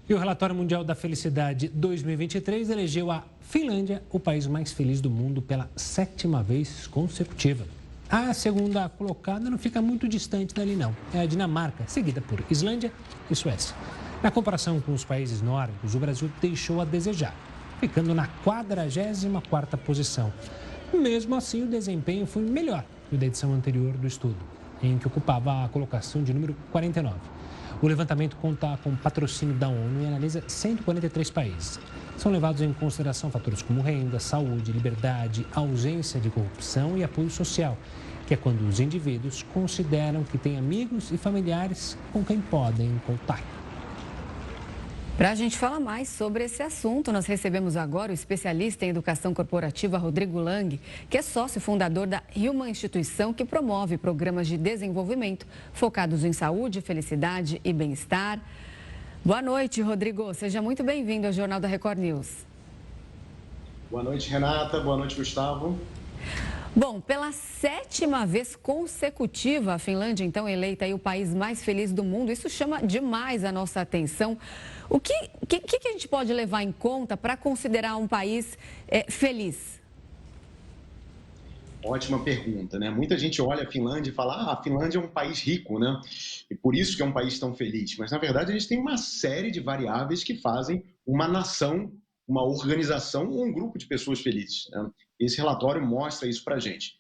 E o Relatório Mundial da Felicidade 2023 elegeu a Finlândia o país mais feliz do mundo pela 7ª vez consecutiva. A segunda colocada não fica muito distante dali não, é a Dinamarca, seguida por Islândia e Suécia. Na comparação com os países nórdicos, o Brasil deixou a desejar, ficando na 44ª posição. Mesmo assim, o desempenho foi melhor que o da edição anterior do estudo, em que ocupava a colocação de número 49. O levantamento conta com patrocínio da ONU e analisa 143 países. São levados em consideração fatores como renda, saúde, liberdade, ausência de corrupção e apoio social, que é quando os indivíduos consideram que têm amigos e familiares com quem podem contar. Para a gente falar mais sobre esse assunto, nós recebemos agora o especialista em educação corporativa Rodrigo Lang, que é sócio fundador da Human, instituição que promove programas de desenvolvimento focados em saúde, felicidade e bem-estar. Boa noite, Rodrigo. Seja muito bem-vindo ao Jornal da Record News. Boa noite, Renata. Boa noite, Gustavo. Bom, pela 7ª vez consecutiva, a Finlândia, então, eleita aí o país mais feliz do mundo. Isso chama demais a nossa atenção. O que a gente pode levar em conta para considerar um país feliz? Ótima pergunta, né? Muita gente olha a Finlândia e fala, a Finlândia é um país rico, né? E por isso que é um país tão feliz. Mas, na verdade, a gente tem uma série de variáveis que fazem uma nação, uma organização ou um grupo de pessoas felizes, né? Esse relatório mostra isso para a gente.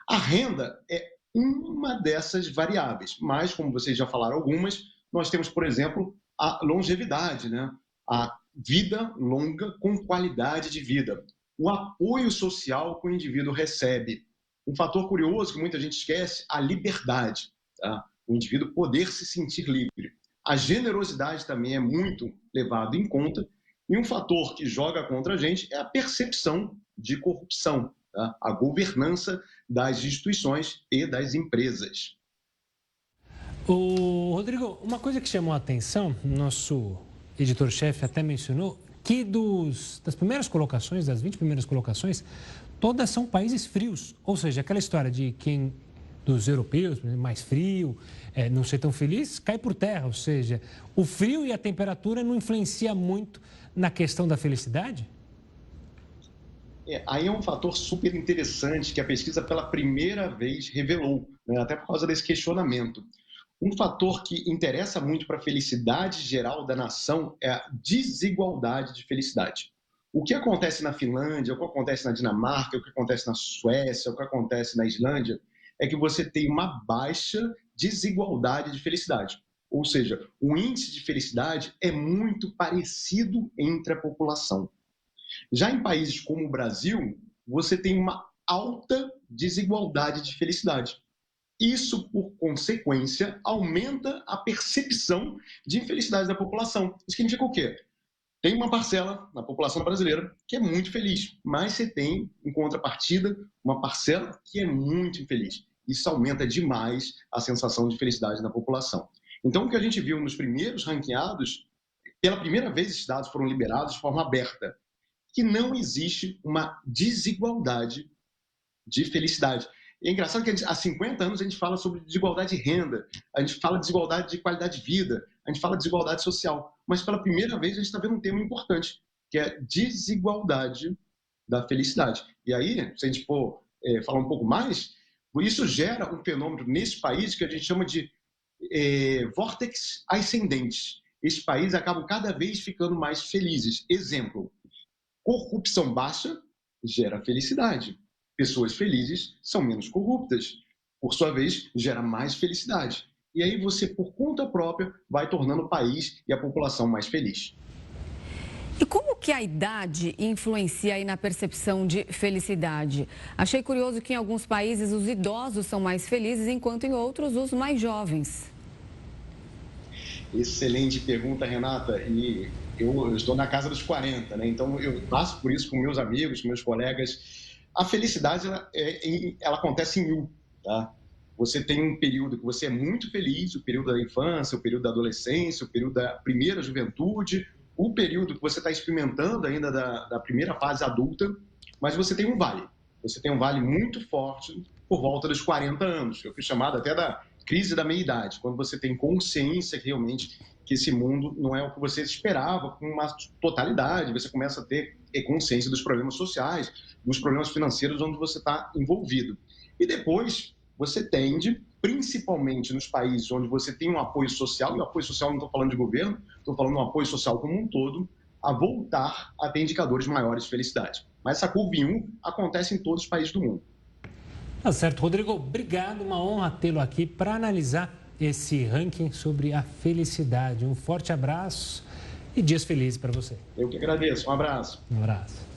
A renda é uma dessas variáveis, mas, como vocês já falaram algumas, nós temos, por exemplo, a longevidade, né? A vida longa com qualidade de vida. O apoio social que o indivíduo recebe. Um fator curioso que muita gente esquece, a liberdade. Tá? O indivíduo poder se sentir livre. A generosidade também é muito levado em conta. E um fator que joga contra a gente é a percepção de corrupção, tá? A governança das instituições e das empresas. O Rodrigo, uma coisa que chamou a atenção, nosso editor-chefe até mencionou, que das primeiras colocações, das 20 primeiras colocações, todas são países frios. Ou seja, aquela história de quem dos europeus, mais frio, não ser tão feliz, cai por terra. Ou seja, o frio e a temperatura não influencia muito na questão da felicidade? Aí é um fator super interessante que a pesquisa pela primeira vez revelou, né? Até por causa desse questionamento. Um fator que interessa muito para a felicidade geral da nação é a desigualdade de felicidade. O que acontece na Finlândia, o que acontece na Dinamarca, o que acontece na Suécia, o que acontece na Islândia, é que você tem uma baixa desigualdade de felicidade. Ou seja, o índice de felicidade é muito parecido entre a população. Já em países como o Brasil, você tem uma alta desigualdade de felicidade. Isso, por consequência, aumenta a percepção de infelicidade da população. Isso significa o quê? Tem uma parcela na população brasileira que é muito feliz, mas você tem, em contrapartida, uma parcela que é muito infeliz. Isso aumenta demais a sensação de felicidade na população. Então, o que a gente viu nos primeiros ranqueados, pela primeira vez esses dados foram liberados de forma aberta, que não existe uma desigualdade de felicidade. É engraçado que há 50 anos a gente fala sobre desigualdade de renda, a gente fala de desigualdade de qualidade de vida, a gente fala de desigualdade social, mas pela primeira vez a gente está vendo um tema importante, que é desigualdade da felicidade. E aí, se a gente for falar um pouco mais, isso gera um fenômeno nesse país que a gente chama de vórtice ascendente. Esses países acabam cada vez ficando mais felizes. Exemplo, corrupção baixa gera felicidade. Pessoas felizes são menos corruptas. Por sua vez, gera mais felicidade. E aí você, por conta própria, vai tornando o país e a população mais feliz. E como que a idade influencia aí na percepção de felicidade? Achei curioso que em alguns países os idosos são mais felizes, enquanto em outros os mais jovens. Excelente pergunta, Renata. E eu estou na casa dos 40, né? Então eu passo por isso com meus amigos, com meus colegas. A felicidade, ela acontece em U, tá? Você tem um período que você é muito feliz, o período da infância, o período da adolescência, o período da primeira juventude, o período que você está experimentando ainda da primeira fase adulta, mas você tem um vale. Você tem um vale muito forte por volta dos 40 anos, que é chamado até da crise da meia-idade, quando você tem consciência que realmente que esse mundo não é o que você esperava com uma totalidade, você começa a ter consciência dos problemas sociais, dos problemas financeiros onde você está envolvido. E depois você tende, principalmente nos países onde você tem um apoio social, e o apoio social não estou falando de governo, estou falando de um apoio social como um todo, a voltar a ter indicadores maiores de felicidade. Mas essa curva em U acontece em todos os países do mundo. Tá certo, Rodrigo, obrigado, uma honra tê-lo aqui para analisar esse ranking sobre a felicidade. Um forte abraço e dias felizes para você. Eu que agradeço, um abraço. Um abraço.